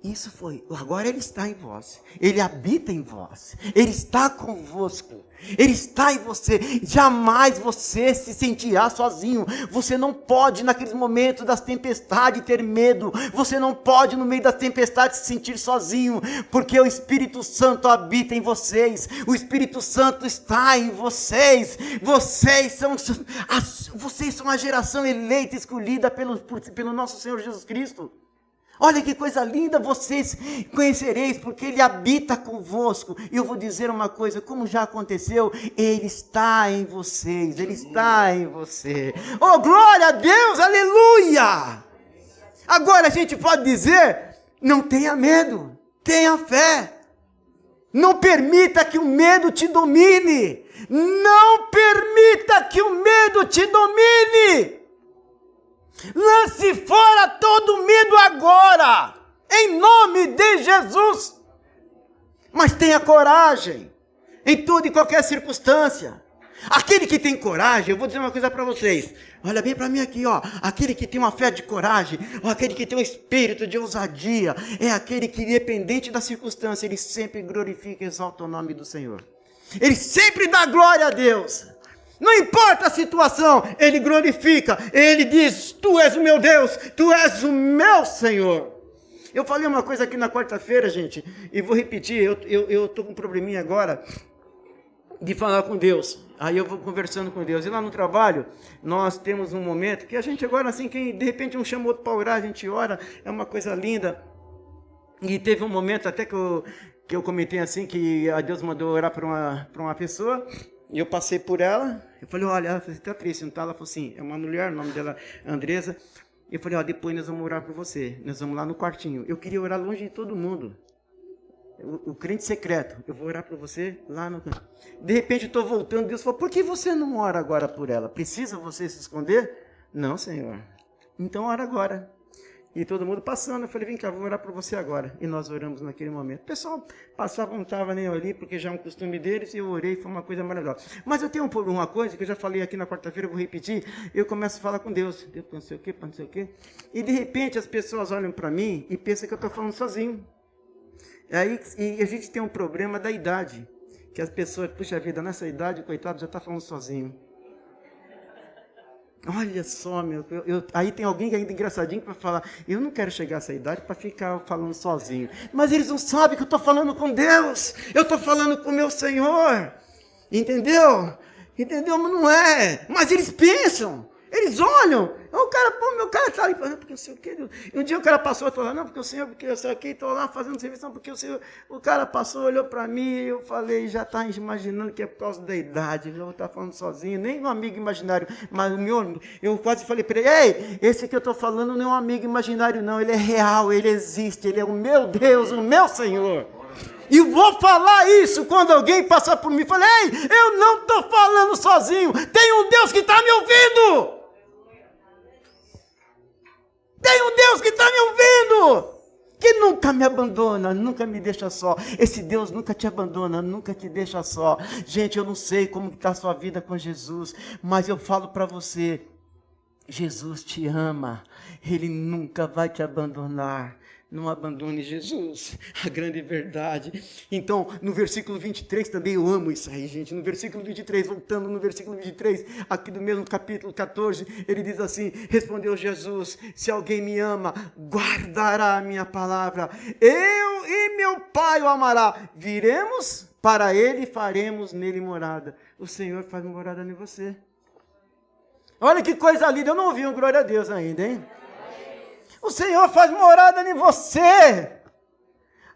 Isso foi, agora ele está em vós, ele habita em vós, ele está convosco, ele está em você. Jamais você se sentirá sozinho. Você não pode naqueles momentos das tempestades ter medo, você não pode no meio das tempestades se sentir sozinho, porque o Espírito Santo habita em vocês, o Espírito Santo está em vocês. Vocês são a geração eleita, escolhida pelo nosso Senhor Jesus Cristo. Olha que coisa linda, vocês conhecereis, porque ele habita convosco. E eu vou dizer uma coisa, como já aconteceu, ele está em vocês, ele está em você. Oh, glória a Deus, aleluia! Agora a gente pode dizer, não tenha medo, tenha fé. Não permita que o medo te domine. Não permita que o medo te domine. Lance fora todo medo agora, em nome de Jesus. Mas tenha coragem, em toda e qualquer circunstância. Aquele que tem coragem, eu vou dizer uma coisa para vocês. Olha bem para mim aqui, ó. Aquele que tem uma fé de coragem, ou aquele que tem um espírito de ousadia, é aquele que, independente da circunstância, ele sempre glorifica e exalta o nome do Senhor. Ele sempre dá glória a Deus. Não importa a situação, ele glorifica, ele diz: tu és o meu Deus, tu és o meu Senhor. Eu falei uma coisa aqui na quarta-feira, gente, e vou repetir, eu estou com um probleminha agora de falar com Deus. Aí eu vou conversando com Deus. E lá no trabalho, nós temos um momento que a gente agora, assim, quem de repente um chama outro para orar, a gente ora, é uma coisa linda. E teve um momento até que eu comentei assim, que a Deus mandou orar para uma pessoa. E eu passei por ela, eu falei: olha, você está triste, não está? Ela falou assim, é uma mulher, o nome dela é Andresa. Eu falei: ó, depois nós vamos orar por você, nós vamos lá no quartinho. Eu queria orar longe de todo mundo, o crente secreto, eu vou orar por você lá no... De repente eu estou voltando, Deus falou: por que você não ora agora por ela? Precisa você se esconder? Não, Senhor. Então ora agora. E todo mundo passando, eu falei: vem cá, vou orar por você agora. E nós oramos naquele momento. O pessoal passava, não estava nem ali, porque já é um costume deles, e eu orei, foi uma coisa maravilhosa. Mas eu tenho uma coisa que eu já falei aqui na quarta-feira, eu vou repetir. Eu começo a falar com Deus. Deus, não sei o quê, não sei o quê. E de repente as pessoas olham para mim e pensam que eu estou falando sozinho. E a gente tem um problema da idade. Que as pessoas, puxa vida, nessa idade, coitado, já está falando sozinho. Olha só, meu, aí tem alguém que é ainda engraçadinho para falar: eu não quero chegar a essa idade para ficar falando sozinho. Mas eles não sabem que eu estou falando com Deus, eu estou falando com o meu Senhor, entendeu? Entendeu? Mas não é, mas eles pensam, eles olham, o cara, pô, meu cara está ali, porque não sei o quê. E um dia o cara passou, eu estou lá: não, porque o Senhor, porque eu sei aqui, estou lá fazendo serviço, não, porque o Senhor. O cara passou, olhou para mim, e eu falei: já está imaginando que é por causa da idade, eu vou estar falando sozinho, nem um amigo imaginário, mas o meu, eu quase falei para ele: ei, esse que eu estou falando não é um amigo imaginário não, ele é real, ele existe, ele é o meu Deus, o meu Senhor. E vou falar isso quando alguém passar por mim. Falei: ei, eu não estou falando sozinho, tem um Deus que está me ouvindo. Tem um Deus que está me ouvindo, que nunca me abandona, nunca me deixa só. Esse Deus nunca te abandona, nunca te deixa só. Gente, eu não sei como está a sua vida com Jesus, mas eu falo para você, Jesus te ama, Ele nunca vai te abandonar. Não abandone Jesus, a grande verdade. Então, no versículo 23, também eu amo isso aí, gente. No versículo 23, voltando no versículo 23, aqui do mesmo capítulo 14, ele diz assim: respondeu Jesus: se alguém me ama, guardará a minha palavra. Eu e meu Pai o amará. Viremos para ele e faremos nele morada. O Senhor faz morada em você. Olha que coisa linda, eu não ouvi um glória a Deus ainda, hein? O Senhor faz morada em você.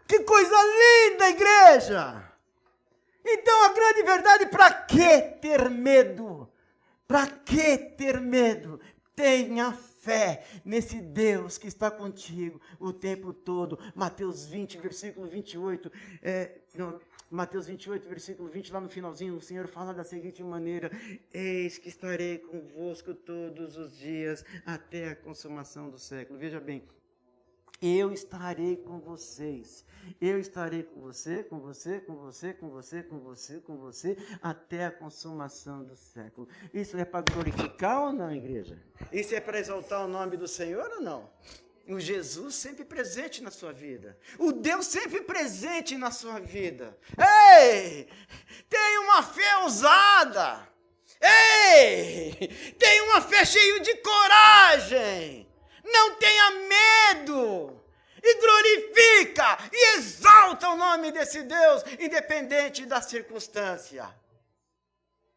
Que coisa linda, igreja. Então, a grande verdade, para que ter medo? Para que ter medo? Tenha fé nesse Deus que está contigo o tempo todo. Mateus 20, versículo 28. Mateus 28, versículo 20, lá no finalzinho, o Senhor fala da seguinte maneira: eis que estarei convosco todos os dias, até a consumação do século. Veja bem, Eu estarei com vocês. Eu estarei com você, com você, com você, com você, com você, com você, até a consumação do século. Isso é para glorificar ou não, igreja? Isso é para exaltar o nome do Senhor ou não? O Jesus sempre presente na sua vida. O Deus sempre presente na sua vida. Ei! Tenha uma fé ousada. Ei! Tenha uma fé cheia de coragem. Não tenha medo. E glorifica e exalta o nome desse Deus, independente da circunstância.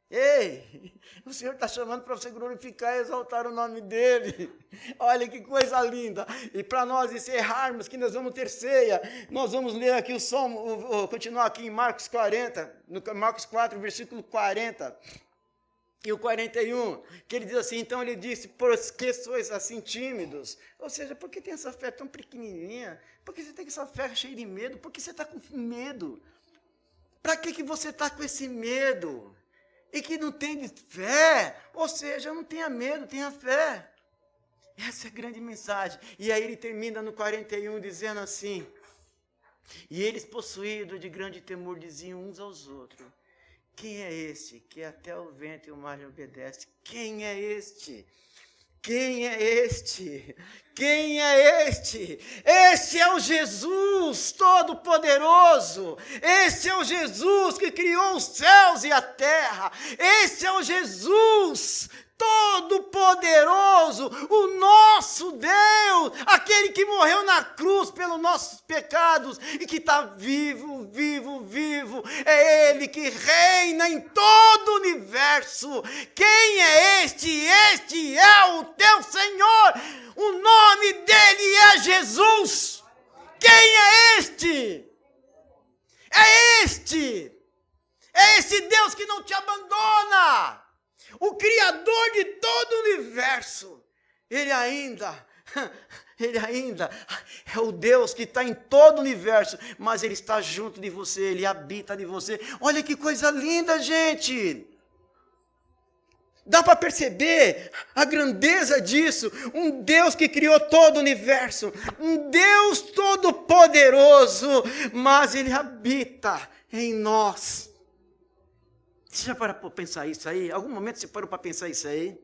Ei, o Senhor está chamando para você glorificar e exaltar o nome dEle. Olha que coisa linda. E para nós encerrarmos, que nós vamos ter ceia, nós vamos ler aqui o Salmo, continuar aqui em Marcos 40, no Marcos 4, versículo 40. E o 41, que ele diz assim, então ele disse, por que sois assim tímidos? Ou seja, por que tem essa fé tão pequenininha? Por que você tem essa fé cheia de medo? Por que você está com medo? Para que você está com esse medo? E que não tem fé? Ou seja, não tenha medo, tenha fé. Essa é a grande mensagem. E aí ele termina no 41 dizendo assim, e eles possuídos de grande temor diziam uns aos outros, quem é este que até o vento e o mar lhe obedece? Quem é este? Quem é este? Quem é este? Esse é o Jesus Todo-Poderoso. Esse é o Jesus que criou os céus e a terra. Esse é o Jesus Todo-Poderoso, o nosso Deus, aquele que morreu na cruz pelos nossos pecados e que está vivo, vivo, vivo. É Ele que reina em todo o universo. Quem é este? Este é o teu Senhor. O nome dele é Jesus. Quem é este? É este. É esse Deus que não te abandona. O Criador de todo o universo, Ele ainda é o Deus que está em todo o universo, mas Ele está junto de você, Ele habita de você. Olha que coisa linda, gente! Dá para perceber a grandeza disso, um Deus que criou todo o universo, um Deus todo-poderoso, mas Ele habita em nós. Você já parou para pensar isso aí? Algum momento você parou para pensar isso aí?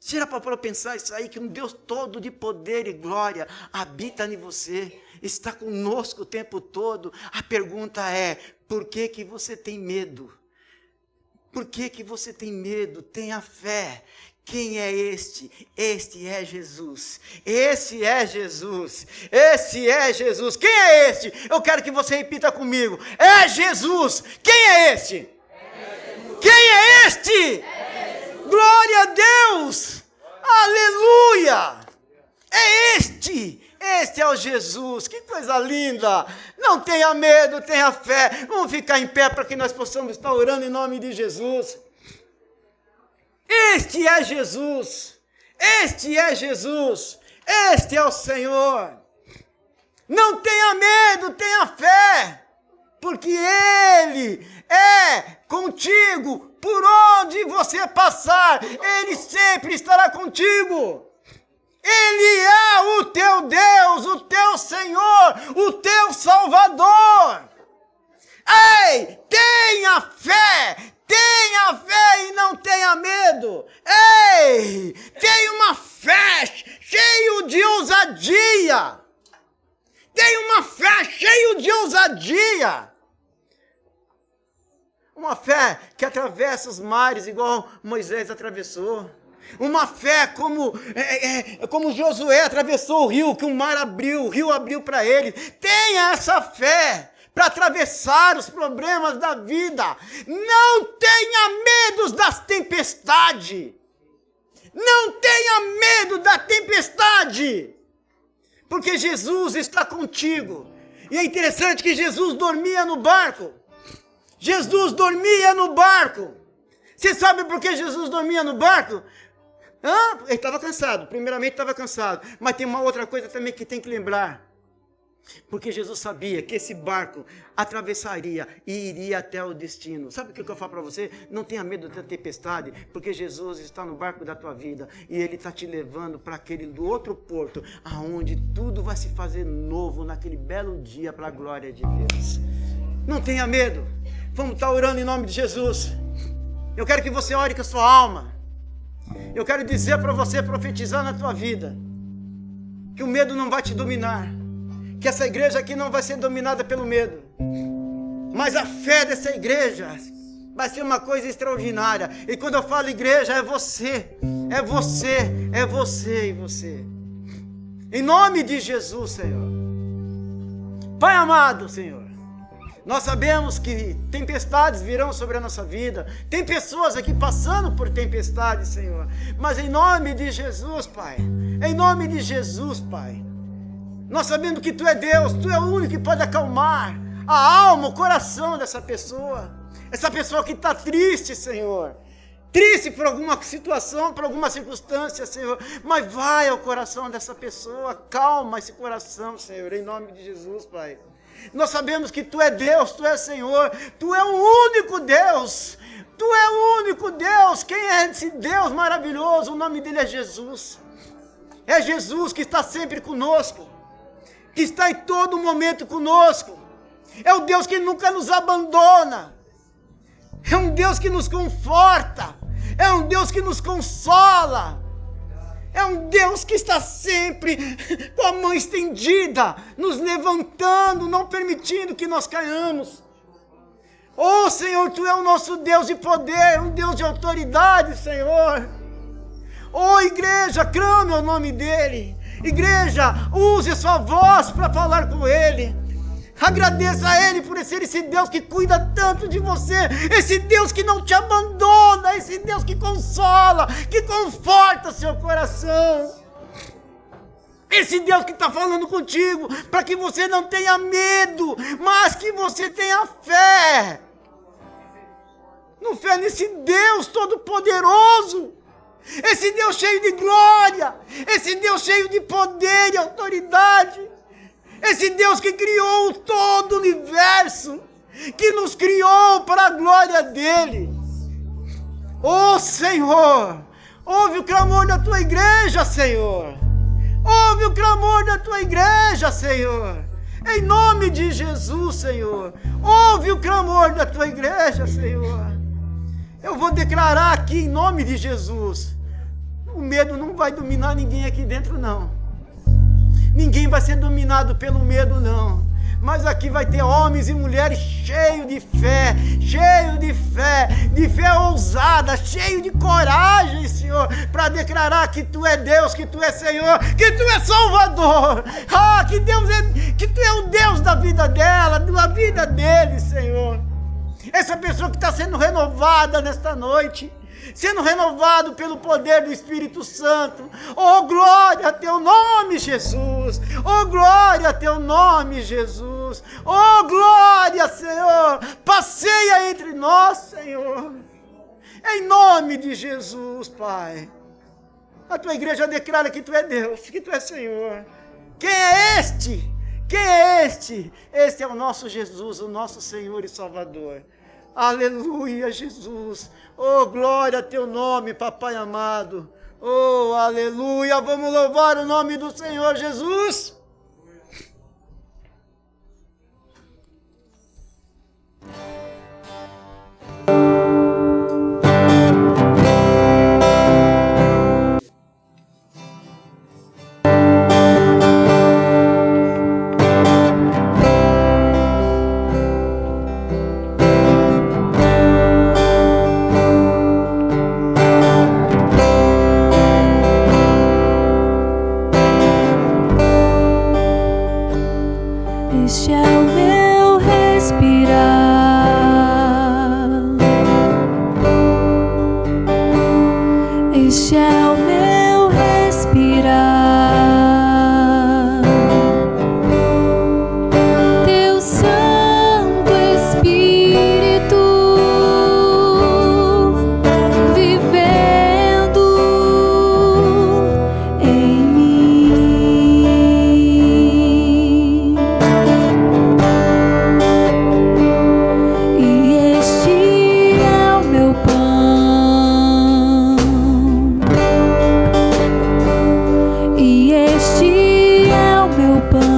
Você já parou para pensar isso aí? Que um Deus todo de poder e glória habita em você, está conosco o tempo todo. A pergunta é, por que que você tem medo? Por que que você tem medo? Tenha fé. Quem é este? Este é Jesus. Esse é Jesus. Esse é Jesus. Quem é este? Eu quero que você repita comigo. É Jesus. Quem é este? Quem é este? Glória a Deus! Aleluia! É este! Este é o Jesus! Que coisa linda! Não tenha medo, tenha fé. Vamos ficar em pé para que nós possamos estar orando em nome de Jesus. Este é Jesus! Este é Jesus! Este é o Senhor! Não tenha medo, tenha fé! Porque Ele é contigo por onde você passar. Ele sempre estará contigo. Ele é o teu Deus, o teu Senhor, o teu Salvador. Ei, tenha fé e não tenha medo. Ei, tenha uma fé cheia de ousadia. Tenha uma fé cheia de ousadia. Uma fé que atravessa os mares, igual Moisés atravessou. Uma fé como Josué atravessou o rio, que o mar abriu, o rio abriu para ele. Tenha essa fé para atravessar os problemas da vida. Não tenha medo das tempestades. Não tenha medo da tempestade. Porque Jesus está contigo. E é interessante que Jesus dormia no barco. Jesus dormia no barco. Você sabe por que Jesus dormia no barco? Ele estava cansado. Primeiramente estava cansado. Mas tem uma outra coisa também que tem que lembrar. Porque Jesus sabia que esse barco atravessaria e iria até o destino. Sabe o que eu falo para você? Não tenha medo da tempestade, porque Jesus está no barco da tua vida e Ele está te levando para aquele do outro porto, aonde tudo vai se fazer novo naquele belo dia para a glória de Deus. Não tenha medo. Vamos estar orando em nome de Jesus. Eu quero que você ore com a sua alma. Eu quero dizer para você, profetizar na tua vida, que o medo não vai te dominar. Que essa igreja aqui não vai ser dominada pelo medo, mas a fé dessa igreja vai ser uma coisa extraordinária. E quando eu falo igreja, é você, é você, é você e você. Em nome de Jesus, Senhor. Pai amado, Senhor, nós sabemos que tempestades virão sobre a nossa vida. Tem pessoas aqui passando por tempestades, Senhor. Mas em nome de Jesus, Pai, em nome de Jesus, Pai, nós sabemos que Tu é Deus, Tu é o único que pode acalmar a alma, o coração dessa pessoa. Essa pessoa que está triste, Senhor. Triste por alguma situação, por alguma circunstância, Senhor. Mas vai ao coração dessa pessoa, calma esse coração, Senhor, em nome de Jesus, Pai. Nós sabemos que Tu é Deus, Tu é Senhor, Tu é o único Deus. Tu é o único Deus. Quem é esse Deus maravilhoso? O nome dele é Jesus. É Jesus que está sempre conosco, que está em todo momento conosco. É o Deus que nunca nos abandona. É um Deus que nos conforta. É um Deus que nos consola. É um Deus que está sempre com a mão estendida, nos levantando, não permitindo que nós caiamos. Oh, Senhor, Tu é o nosso Deus de poder, um Deus de autoridade, Senhor. Oh, igreja, clame o nome dEle. Igreja, use a sua voz para falar com Ele. Agradeça a Ele por ser esse Deus que cuida tanto de você, esse Deus que não te abandona, esse Deus que consola, que conforta seu coração. Esse Deus que está falando contigo para que você não tenha medo, mas que você tenha fé. Não fé nesse Deus todo-poderoso. Esse Deus cheio de glória, esse Deus cheio de poder e autoridade, esse Deus que criou todo o universo, que nos criou para a glória dEle. Oh, Senhor, ouve o clamor da Tua igreja, Senhor. Ouve o clamor da Tua igreja, Senhor. Em nome de Jesus, Senhor. Ouve o clamor da Tua igreja, Senhor. Eu vou declarar aqui em nome de Jesus. O medo não vai dominar ninguém aqui dentro, não. Ninguém vai ser dominado pelo medo, não. Mas aqui vai ter homens e mulheres cheios de fé, de fé ousada, cheio de coragem, Senhor, para declarar que Tu é Deus, que Tu é Senhor, que Tu é Salvador. Ah, que Tu é o Deus da vida dela, da vida dele, Senhor. Essa pessoa que está sendo renovada nesta noite, sendo renovado pelo poder do Espírito Santo. Oh, glória a Teu nome, Jesus. Oh, glória a Teu nome, Jesus. Oh, glória, Senhor. Passeia entre nós, Senhor. Em nome de Jesus, Pai. A Tua igreja declara que Tu é Deus, que Tu é Senhor. Quem é este? Quem é este? Este é o nosso Jesus, o nosso Senhor e Salvador. Aleluia, Jesus. Oh, glória a Teu nome, Papai amado. Oh, aleluia. Vamos louvar o nome do Senhor Jesus. Este é o meu respirar, este é o meu respirar. Teu Santo Espírito vivendo em mim. pão.